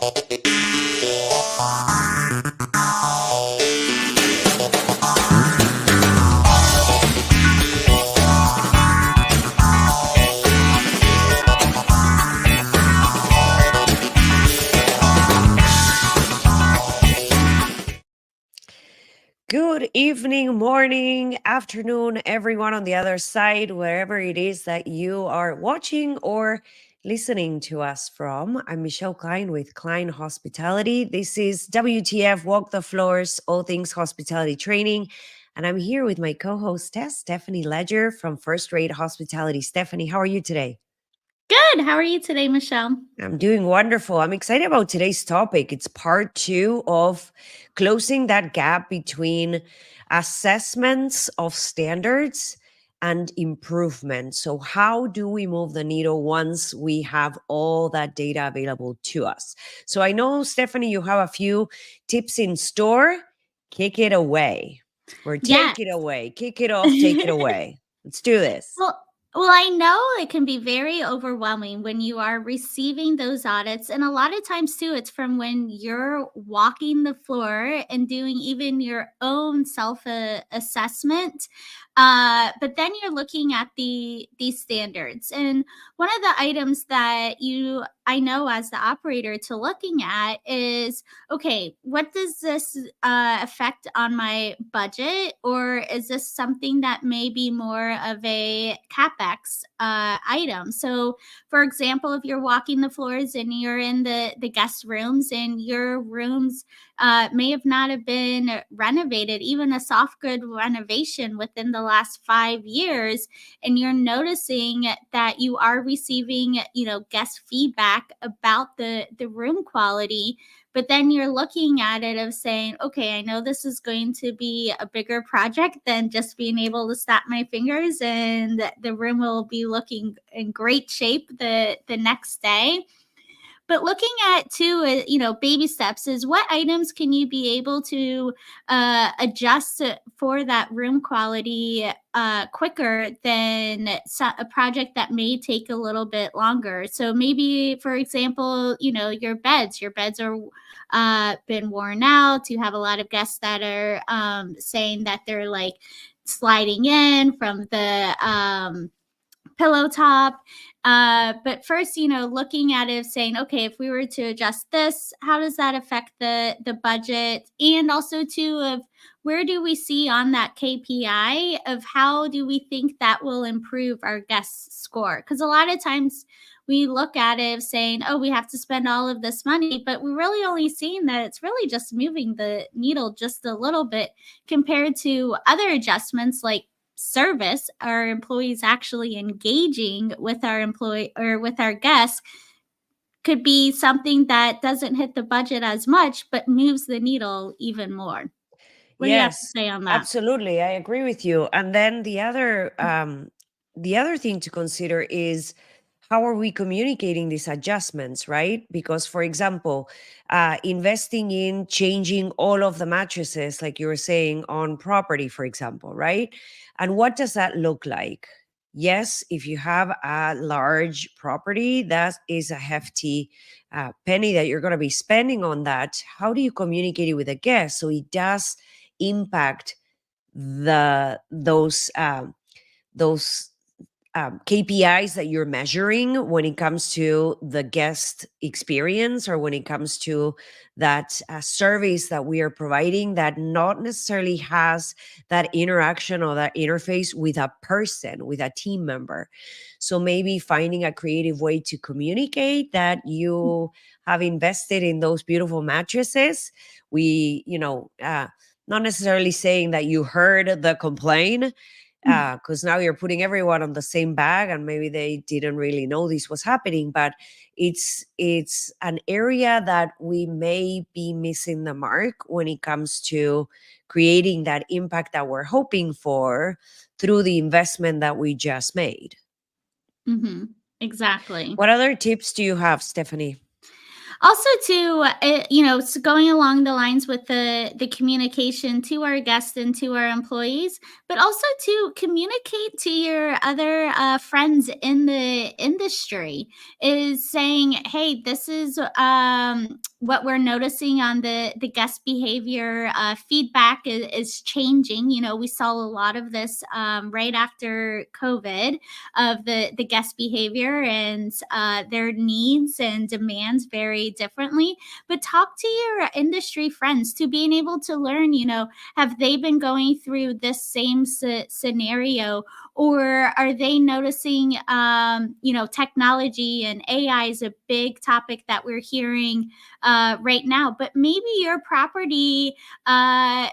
Good evening, morning, afternoon, everyone on the other side, wherever it is that you are watching or listening to us from. I'm Michelle Klein with Klein Hospitality. This is WTF Walk the Floors, all things hospitality training. And I'm here with my co hostess, Stephanie Ledger from First Rate Hospitality. Stephanie, how are you today? Good. How are you today, Michelle? I'm doing wonderful. I'm excited about today's topic. It's part 2 of closing that gap between assessments of standards and improvement. So, how do we move the needle once we have all that data available to us? So, I know, Stephanie, you have a few tips in store. Kick it away, or Yes. take it away. Kick it off, take it away. Let's do this. Well, I know it can be very overwhelming when you are receiving those audits. And a lot of times, too, it's from when you're walking the floor and doing even your own self assessment. But then you're looking at these standards. And one of the items that I know as the operator to looking at is, okay, what does this affect on my budget? Or is this something that may be more of a CAPEX item? So, for example, if you're walking the floors and you're in the guest rooms and your rooms may have not have been renovated, even a soft good renovation within the last 5 years, and you're noticing that you are receiving, guest feedback about the room quality, but then you're looking at it of saying, okay, I know this is going to be a bigger project than just being able to snap my fingers and the room will be looking in great shape the next day. But looking at too, baby steps is what items can you be able to adjust for that room quality quicker than a project that may take a little bit longer. So maybe, for example, your beds. Your beds are been worn out. You have a lot of guests that are saying that they're like sliding in from the pillow top. But first, looking at it, saying, okay, if we were to adjust this, how does that affect the budget? And also too, of where do we see on that KPI of how do we think that will improve our guest score? Because a lot of times we look at it saying, oh, we have to spend all of this money, but we're really only seeing that it's really just moving the needle just a little bit compared to other adjustments like service, our employees actually engaging with our employee or with our guests could be something that doesn't hit the budget as much but moves the needle even more. What do you have to Yes, say on that? absolutely. I agree with you. And then the other thing to consider is how are we communicating these adjustments, right? Because, for example, investing in changing all of the mattresses, like you were saying, on property, for example, right? And what does that look like? Yes, if you have a large property, that is a hefty penny that you're going to be spending on that. How do you communicate it with a guest so it does impact those KPIs that you're measuring when it comes to the guest experience, or when it comes to that service that we are providing that not necessarily has that interaction or that interface with a person, with a team member. So maybe finding a creative way to communicate that you have invested in those beautiful mattresses. Not necessarily saying that you heard the complaint, because now you're putting everyone on the same bag and maybe they didn't really know this was happening, but it's an area that we may be missing the mark when it comes to creating that impact that we're hoping for through the investment that we just made. Mm-hmm. Exactly. What other tips do you have, Stephanie? Also, too, going along the lines with the communication to our guests and to our employees, but also to communicate to your other friends in the industry, is saying, "Hey, this is what we're noticing on the guest behavior. Feedback is changing. We saw a lot of this right after COVID, of the guest behavior and their needs and demands vary differently. But talk to your industry friends to being able to learn, have they been going through this same scenario, or are they noticing, technology and AI is a big topic that we're hearing right now. But maybe your property,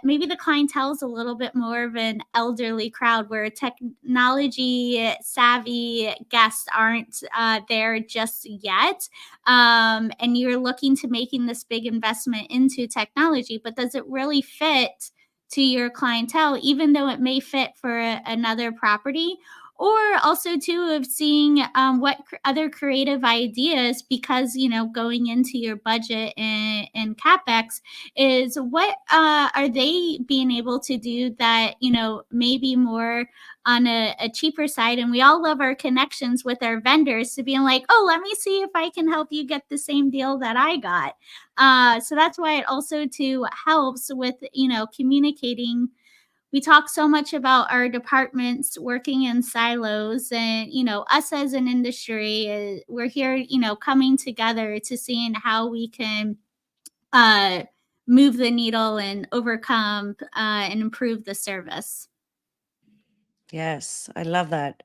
maybe the clientele is a little bit more of an elderly crowd where technology savvy guests aren't there just yet. And you're looking to making this big investment into technology, but does it really fit to your clientele, even though it may fit for another property? Or also too, of seeing what other creative ideas, because going into your budget and capex, is what are they being able to do that maybe more on a cheaper side. And we all love our connections with our vendors, to being like, oh, let me see if I can help you get the same deal that I got. So that's why it also too helps with communicating. We talk so much about our departments working in silos, and us as an industry, we're here coming together to seeing how we can uh move the needle and overcome and improve the service. Yes, I love that.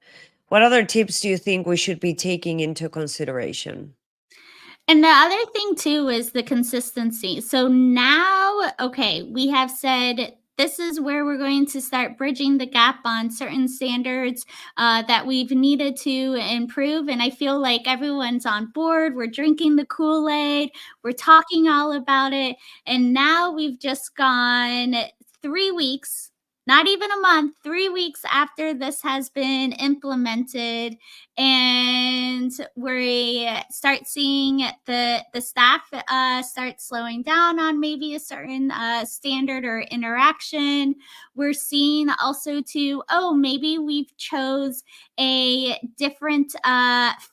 What other tips do you think we should be taking into consideration? And the other thing too is the consistency. So now, okay, we have said this is where we're going to start bridging the gap on certain standards that we've needed to improve. And I feel like everyone's on board. We're drinking the Kool Aid, we're talking all about it. And now we've just gone 3 weeks, not even a month, 3 weeks after this has been implemented, and we start seeing the staff start slowing down on maybe a certain standard or interaction. We're seeing also too, oh, maybe we've chose a different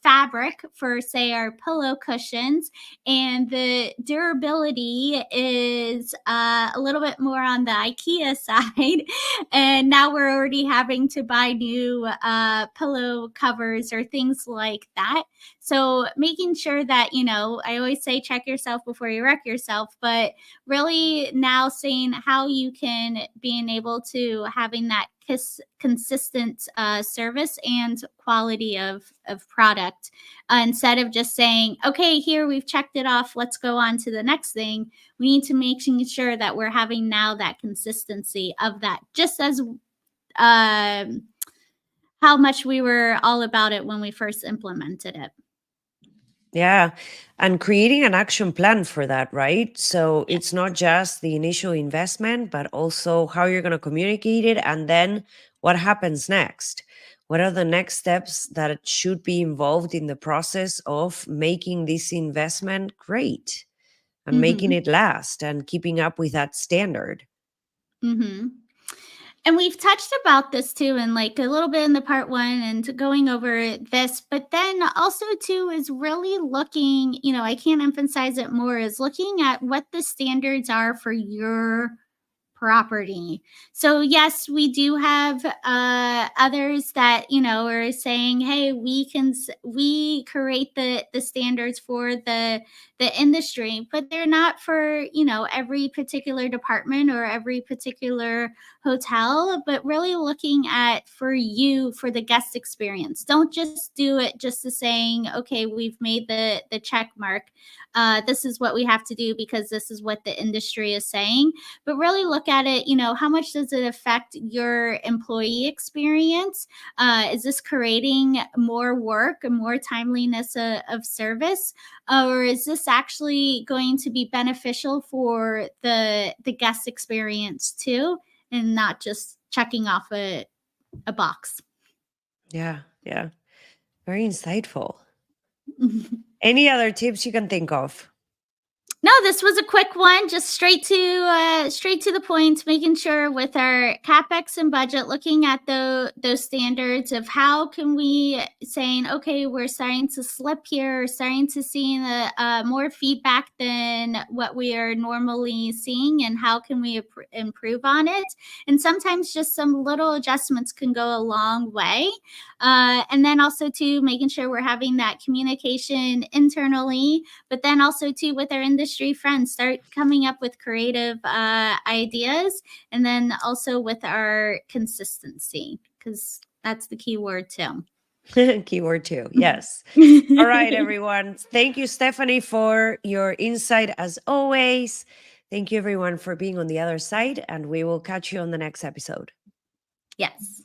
fabric for, say, our pillow cushions, and the durability is a little bit more on the IKEA side. And now we're already having to buy new pillow covers or things like that. So making sure that, I always say check yourself before you wreck yourself, but really now seeing how you can being able to having that consistent service and quality of product, instead of just saying, okay, here we've checked it off, let's go on to the next thing. We need to make sure that we're having now that consistency of that, just as um, how much we were all about it when we first implemented it. Yeah. And creating an action plan for that, right? So it's Yes. not just the initial investment, but also how you're going to communicate it. And then what happens next? What are the next steps that should be involved in the process of making this investment great and making Hmm. it last and keeping up with that standard? Hmm. And we've touched about this too, and like a little bit in the part one and going over this, but then also too is really looking, I can't emphasize it more, is looking at what the standards are for your property. So yes, we do have others that are saying, "Hey, we create the standards for the industry," but they're not for every particular department or every particular hotel. But really looking at for you, for the guest experience. Don't just do it just to saying, "Okay, we've made the check mark. This is what we have to do because this is what the industry is saying." But really look at it, how much does it affect your employee experience? Is this creating more work and more timeliness of service? Or is this actually going to be beneficial for the guest experience too, and not just checking off a box? Yeah. Yeah. Very insightful. Any other tips you can think of? No, this was a quick one, just straight to the point, making sure with our capex and budget, looking at those standards of how can we saying, okay, we're starting to slip here, starting to see the more feedback than what we are normally seeing, and how can we improve on it? And sometimes just some little adjustments can go a long way. And then also too, making sure we're having that communication internally, but then also too with our industry friends, start coming up with creative ideas, and then also with our consistency, because that's the key word too. Keyword too. Yes. All right, everyone. Thank you, Stephanie, for your insight as always. Thank you, everyone, for being on the other side, and we will catch you on the next episode. Yes.